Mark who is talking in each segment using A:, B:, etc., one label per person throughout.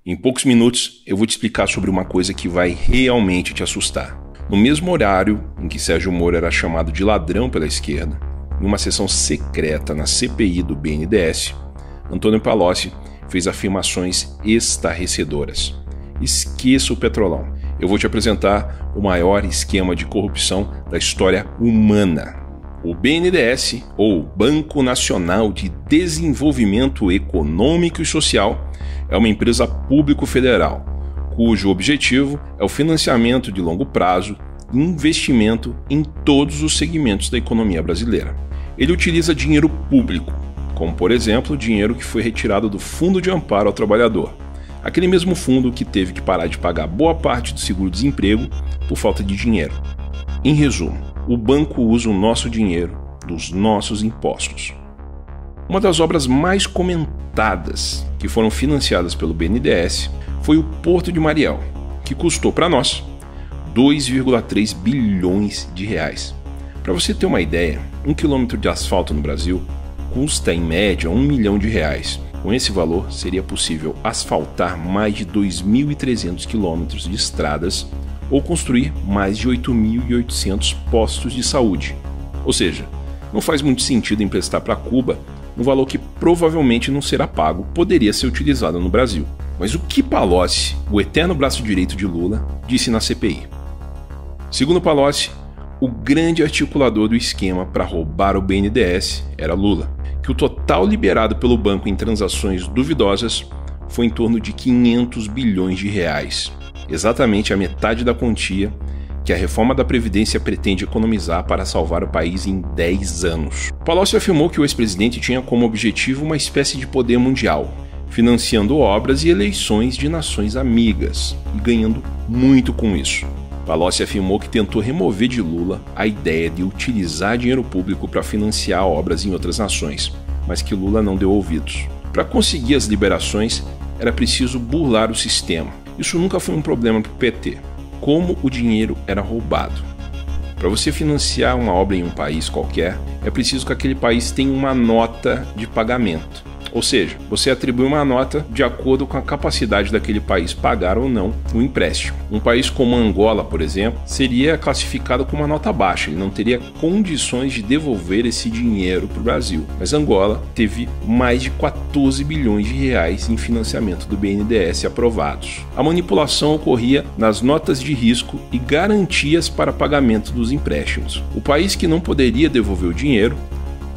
A: Em poucos minutos eu vou te explicar sobre uma coisa que vai realmente te assustar. No mesmo horário em que Sérgio Moro era chamado de ladrão pela esquerda, em uma sessão secreta na CPI do BNDES, Antônio Palocci fez afirmações estarrecedoras. Esqueça o Petrolão. Eu vou te apresentar o maior esquema de corrupção da história humana. O BNDES, ou Banco Nacional de Desenvolvimento Econômico e Social, é uma empresa público-federal, cujo objetivo é o financiamento de longo prazo e investimento em todos os segmentos da economia brasileira. Ele utiliza dinheiro público, como por exemplo o dinheiro que foi retirado do Fundo de Amparo ao Trabalhador, aquele mesmo fundo que teve que parar de pagar boa parte do seguro-desemprego por falta de dinheiro. Em resumo, o banco usa o nosso dinheiro dos nossos impostos. Uma das obras mais comentadas que foram financiadas pelo BNDES foi o Porto de Mariel, que custou para nós 2,3 bilhões de reais. Para você ter uma ideia, 1 quilômetro de asfalto no Brasil custa em média 1 milhão de reais. Com esse valor, seria possível asfaltar mais de 2.300 quilômetros de estradas ou construir mais de 8.800 postos de saúde. Ou seja, não faz muito sentido emprestar para Cuba um valor que provavelmente não será pago, poderia ser utilizado no Brasil. Mas o que Palocci, o eterno braço direito de Lula, disse na CPI? Segundo Palocci, o grande articulador do esquema para roubar o BNDES era Lula, que o total liberado pelo banco em transações duvidosas foi em torno de 500 bilhões de reais, exatamente a metade da quantia que a reforma da Previdência pretende economizar para salvar o país em 10 anos. Palocci afirmou que o ex-presidente tinha como objetivo uma espécie de poder mundial, financiando obras e eleições de nações amigas e ganhando muito com isso. Palocci afirmou que tentou remover de Lula a ideia de utilizar dinheiro público para financiar obras em outras nações, mas que Lula não deu ouvidos. Para conseguir as liberações, era preciso burlar o sistema. Isso nunca foi um problema para o PT. Como o dinheiro era roubado. Para você financiar uma obra em um país qualquer, é preciso que aquele país tenha uma nota de pagamento. Ou seja, você atribui uma nota de acordo com a capacidade daquele país pagar ou não o empréstimo. Um país como Angola, por exemplo, seria classificado com uma nota baixa, ele não teria condições de devolver esse dinheiro para o Brasil. Mas Angola teve mais de 14 bilhões de reais em financiamento do BNDES aprovados. A manipulação ocorria nas notas de risco e garantias para pagamento dos empréstimos. O país que não poderia devolver o dinheiro,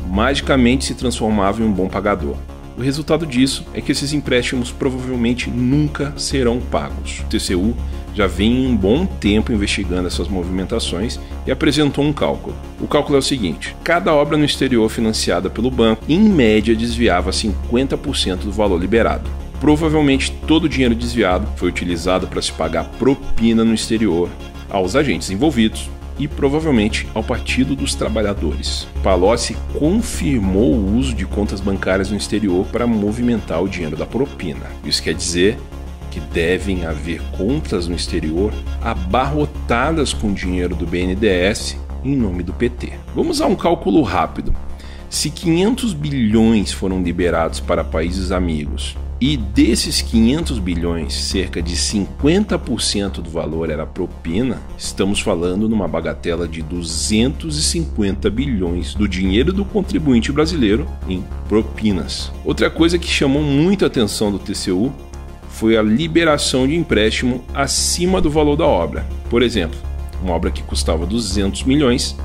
A: magicamente se transformava em um bom pagador. O resultado disso é que esses empréstimos provavelmente nunca serão pagos. O TCU já vem um bom tempo investigando essas movimentações e apresentou um cálculo. O cálculo é o seguinte: cada obra no exterior financiada pelo banco, em média, desviava 50% do valor liberado. Provavelmente todo o dinheiro desviado foi utilizado para se pagar propina no exterior aos agentes envolvidos e provavelmente ao Partido dos Trabalhadores. Palocci confirmou o uso de contas bancárias no exterior para movimentar o dinheiro da propina. Isso quer dizer que devem haver contas no exterior abarrotadas com dinheiro do BNDES em nome do PT. Vamos a um cálculo rápido. Se 500 bilhões foram liberados para países amigos e desses 500 bilhões, cerca de 50% do valor era propina, estamos falando numa bagatela de 250 bilhões do dinheiro do contribuinte brasileiro em propinas. Outra coisa que chamou muita atenção do TCU foi a liberação de empréstimo acima do valor da obra. Por exemplo, uma obra que custava 200 milhões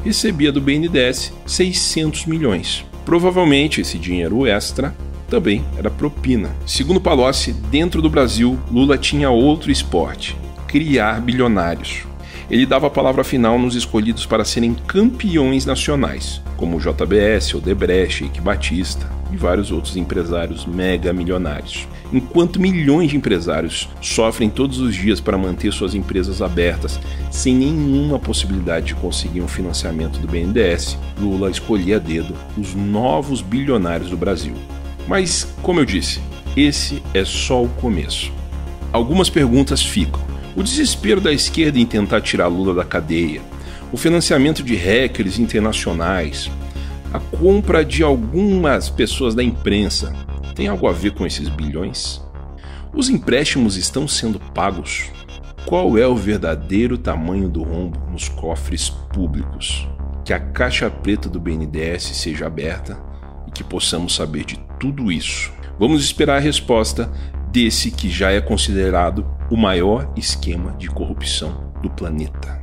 A: recebia do BNDES 600 milhões. Provavelmente esse dinheiro extra também era propina. Segundo Palocci, dentro do Brasil, Lula tinha outro esporte: criar bilionários. Ele dava a palavra final nos escolhidos para serem campeões nacionais, como o JBS, Odebrecht, Eike Batista e vários outros empresários mega milionários. Enquanto milhões de empresários sofrem todos os dias para manter suas empresas abertas sem nenhuma possibilidade de conseguir um financiamento do BNDES, Lula escolhia a dedo os novos bilionários do Brasil. Mas, como eu disse, esse é só o começo. Algumas perguntas ficam. O desespero da esquerda em tentar tirar Lula da cadeia, o financiamento de hackers internacionais, a compra de algumas pessoas da imprensa, tem algo a ver com esses bilhões? Os empréstimos estão sendo pagos? Qual é o verdadeiro tamanho do rombo nos cofres públicos? Que a caixa preta do BNDES seja aberta e que possamos saber de tudo isso. Vamos esperar a resposta desse que já é considerado o maior esquema de corrupção do planeta.